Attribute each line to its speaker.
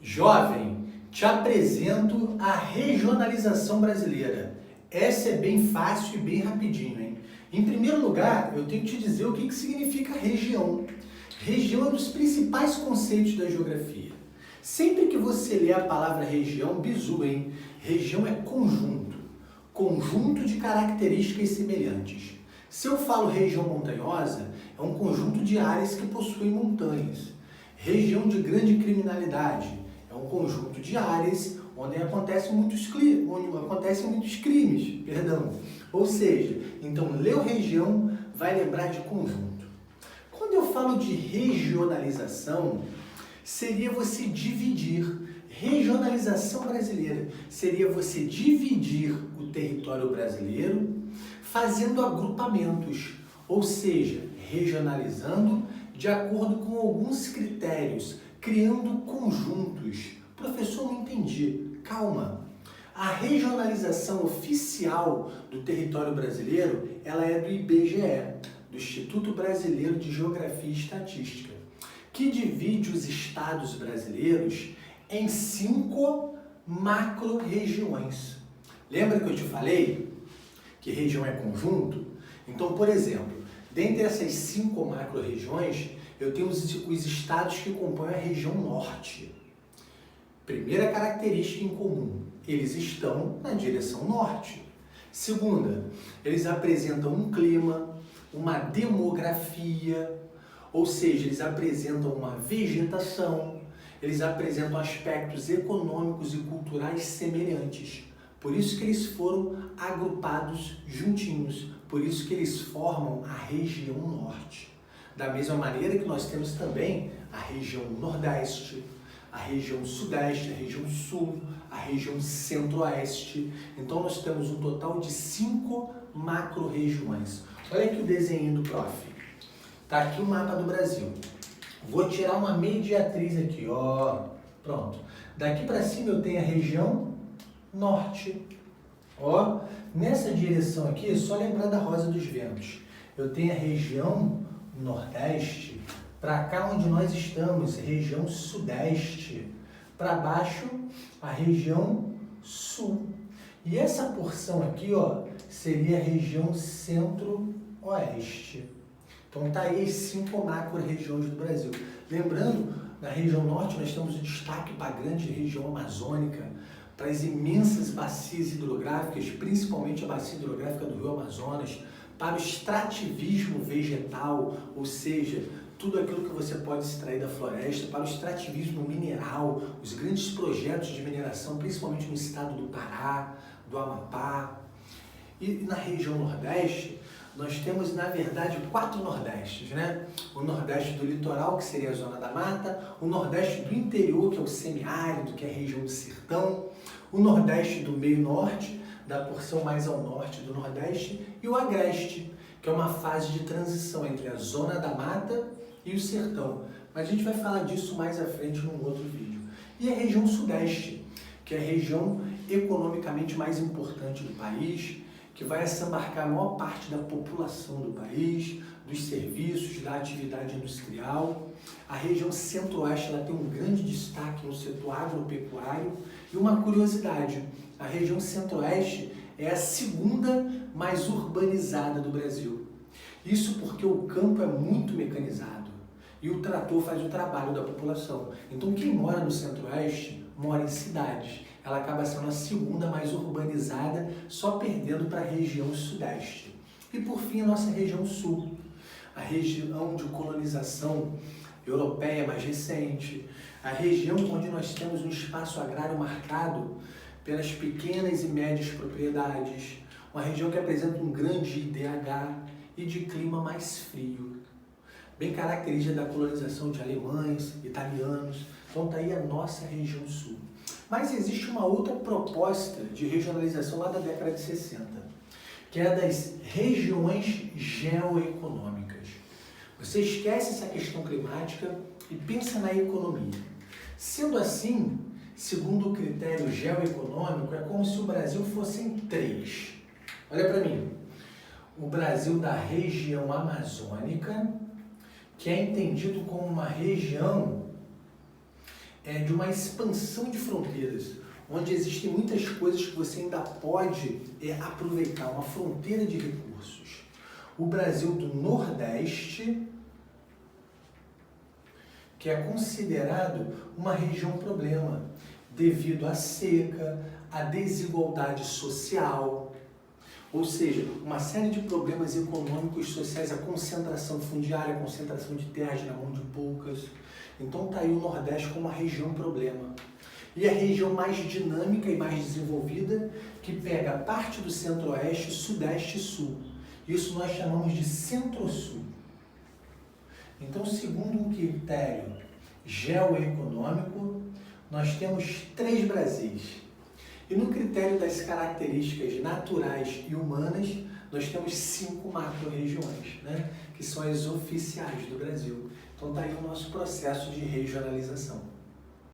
Speaker 1: Jovem, te apresento a regionalização brasileira. Essa é bem fácil e bem rapidinho, hein? Em primeiro lugar, eu tenho que te dizer o que significa região. Região é um dos principais conceitos da geografia. Sempre que você lê a palavra região, bizu, hein? Região é conjunto. Conjunto de características semelhantes. Se eu falo região montanhosa, é um conjunto de áreas que possuem montanhas. Região de grande criminalidade é um conjunto de áreas onde acontecem muitos crimes. Ou seja, então leu região vai lembrar de conjunto. Quando eu falo de regionalização, seria você dividir. Regionalização brasileira seria você dividir o território brasileiro fazendo agrupamentos, ou seja, regionalizando de acordo com alguns critérios, criando conjuntos. Professor, não entendi. Calma. A regionalização oficial do território brasileiro, ela é do IBGE, do Instituto Brasileiro de Geografia e Estatística, que divide os estados brasileiros em 5 macro-regiões. Lembra que eu te falei que região é conjunto? Então, por exemplo, dentre essas 5 macro-regiões, eu tenho os estados que compõem a região norte. Primeira característica em comum, eles estão na direção norte. Segunda, eles apresentam um clima, uma demografia, ou seja, eles apresentam uma vegetação, eles apresentam aspectos econômicos e culturais semelhantes. Por isso que eles foram agrupados juntinhos, por isso que eles formam a região norte. Da mesma maneira que nós temos também a região nordeste, a região sudeste, a região sul, a região centro-oeste. Então nós temos um total de 5 macro-regiões. Olha aqui o desenho do prof. Tá aqui o mapa do Brasil. Vou tirar uma mediatriz aqui, ó. Pronto. Daqui para cima eu tenho a região norte. Ó, nessa direção aqui, é só lembrar da Rosa dos Ventos. Eu tenho a região nordeste. Para cá onde nós estamos, região sudeste. Para baixo, a região sul. E essa porção aqui, ó, seria a região centro-oeste. Então tá aí as 5 macro-regiões do Brasil. Lembrando, na região norte nós temos o destaque para a grande região amazônica, para as imensas bacias hidrográficas, principalmente a bacia hidrográfica do Rio Amazonas, para o extrativismo vegetal, ou seja, tudo aquilo que você pode extrair da floresta, para o extrativismo mineral, os grandes projetos de mineração, principalmente no estado do Pará, do Amapá. E na região nordeste, nós temos, na verdade, 4 nordestes, né? O nordeste do litoral, que seria a zona da mata, o nordeste do interior, que é o semiárido, que é a região do sertão, o nordeste do meio norte, da porção mais ao norte do nordeste, e o agreste, que é uma fase de transição entre a zona da mata e o sertão. Mas a gente vai falar disso mais à frente num outro vídeo. E a região sudeste, que é a região economicamente mais importante do país, que vai assambarcar a maior parte da população do país, dos serviços, da atividade industrial. A região centro-oeste ela tem um grande destaque no setor agropecuário. E uma curiosidade, a região centro-oeste é a 2ª mais urbanizada do Brasil. Isso porque o campo é muito mecanizado e o trator faz o trabalho da população. Então quem mora no centro-oeste mora em cidades. Ela acaba sendo a 2ª mais urbanizada, só perdendo para a região sudeste. E por fim a nossa região sul, a região de colonização europeia mais recente, a região onde nós temos um espaço agrário marcado pelas pequenas e médias propriedades, uma região que apresenta um grande IDH e de clima mais frio, bem característica da colonização de alemães, italianos. Então está aí a nossa região sul. Mas existe uma outra proposta de regionalização lá da década de 60, que é a das regiões geoeconômicas. Você esquece essa questão climática e pensa na economia. Sendo assim, segundo o critério geoeconômico, é como se o Brasil fosse em 3. Olha para mim. O Brasil da região amazônica, que é entendido como uma região de uma expansão de fronteiras, onde existem muitas coisas que você ainda pode aproveitar, uma fronteira de recursos. O Brasil do Nordeste, que é considerado uma região problema, devido à seca, à desigualdade social, ou seja, uma série de problemas econômicos, sociais, a concentração fundiária, a concentração de terras na mão de poucas. Então está aí o Nordeste como uma região problema. E a região mais dinâmica e mais desenvolvida, que pega parte do Centro-Oeste, Sudeste e Sul. Isso nós chamamos de Centro-Sul. Então, segundo um critério geoeconômico, nós temos 3 Brasis. E no critério das características naturais e humanas, nós temos 5 macro-regiões, né? Que são as oficiais do Brasil. Então está aí o nosso processo de regionalização.